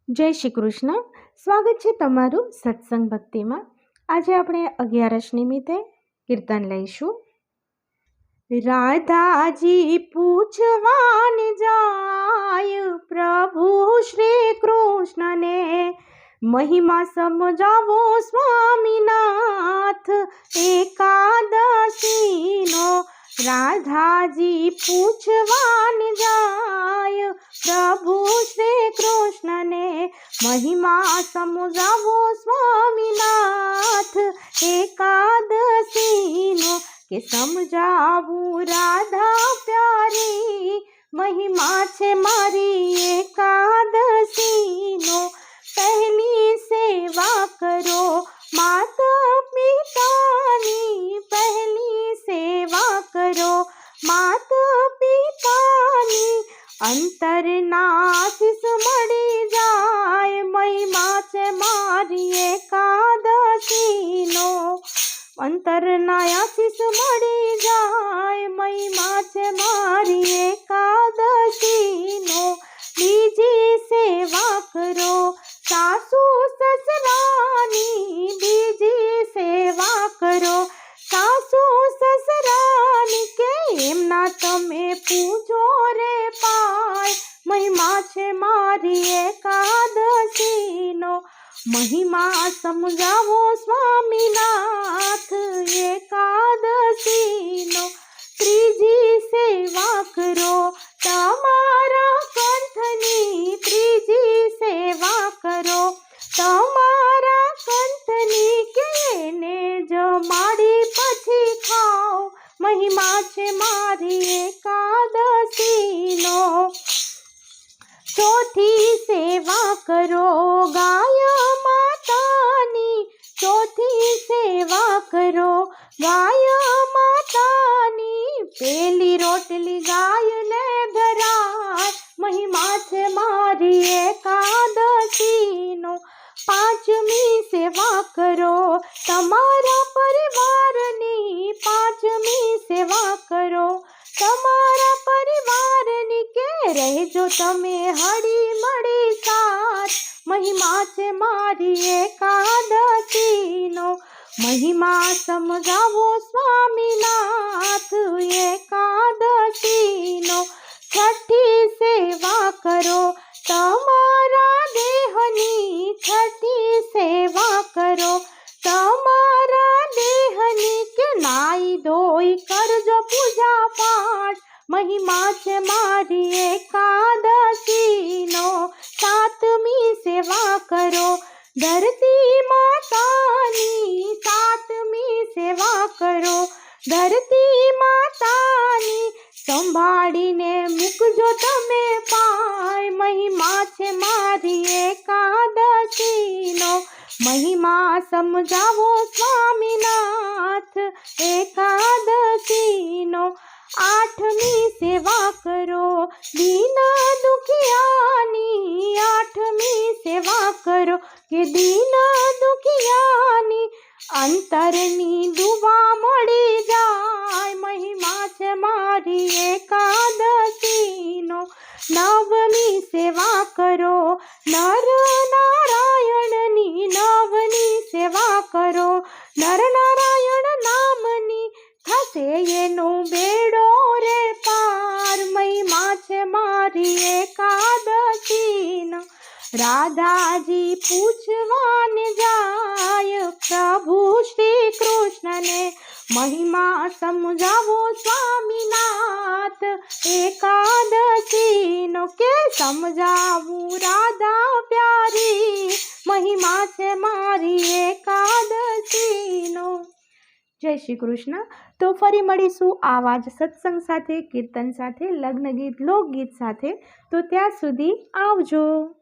જય શ્રી કૃષ્ણ. સ્વાગત છે તમારું સત્સંગ ભક્તિમાં. આજે આપણે 11 નિમિત્તે કીર્તન લઈશું. રાધાજી પૂછવાન જાય પ્રભુ શ્રી કૃષ્ણને, મહિમા સમજાવો સ્વામીનાથ એકાદશીનો. રાધાજી પૂછવાન જાય પ્રભુ શ્રી કૃષ્ણને, મહિમા સમજાવો સ્વામીનાથ એકાદશીનો. કે સમજાવું રાધા પ્યારી, મહિમા છે મારી એકાદશીનો. પહેલી સેવા કરો માતા પિતાની, પહેલી સેવા કરો માતા પિતાની. અંતરના આશીષ મળી જાય, મહિમા છે મારી એકાદશીનો. અંતરના આશીષ મળી જાય, મહિમા છે મારી એકાદશીનો. બીજી સેવા કરો સાસુ સસરાની, બીજી સેવા કરો સાસુ સસરાની. કે એમના તમે પૂજો રે પાય, મહિમા છે મારી એકાદશીનો. મહિમા સમજાવો સ્વામીનાથ એકાદશીનો. ત્રીજી સેવા કરો તમારા કંઠની, ત્રીજી સેવા કરો તમારા કંઠની. કે એને જમાડી પછી ખાઓ, મહિમા છે મારી એકાદશીનો. ચોથી સેવા કરો ગાય માતાની, ચોથી સેવા કરો ગાય માતાની. પેલી રોટલી ગાયને ધરાય, મહિમા છે મારી એકાદશીનો. પાંચમી સેવા કરો તમારા પરિવારની, પાંચમી સેવા કરો તમારા પરિવારની. કે રહેજો તમે હળી મળી સાથ, મહિમા છે મારી એકાદશીનો. મહિમા સમજાવો સ્વામીનાથ એકાદશીનો. છઠ્ઠી સેવા કરો તમારા દેહની, છઠ્ઠી સેવા કરો તમારા દેહની. કે નાઈ ધોઈ કરજો પૂજા પાઠ, મહિમા છે મારી એકાદશીનો. સાતમી સેવા કરો ધરતી માતાની, સાતમી સેવા કરો ધરતી માતાની. સંભાળીને મૂકજો તમે પાય, મહિમા છે મારી એકાદશીનો. મહિમા સમજાવો સ્વામીનાથ એકાદશીનો. આઠમી સેવા કરો દીન દુખિયાની, આઠમી સેવા કરો કે દીન દુખિયાની. અંતરની દુવા મળી જાય, મહિમા છે મારી એકાદશીનો. નવમી સેવા કરો નર નારાયણની, નવની સેવા કરો નર નારાયણ નામની. થશે એનો બેડો રે પાર, મહિમા છે મારી એકાદશીનો. રાધાજી પૂછવાન જાય પ્રભુ શ્રી કૃષ્ણને, મહિમા સમજાવો સ્વામીનાથ એકાદશીનો. કે સમજાવું રાધા પ્યારી, મહિમા છે મારી એકાદશીનો. જય શ્રી કૃષ્ણ. તો ફરી મળીશું આવા જ સત્સંગ સાથે, કીર્તન સાથે, લગ્ન ગીત, લોકગીત સાથે. તો ત્યાં સુધી આવજો.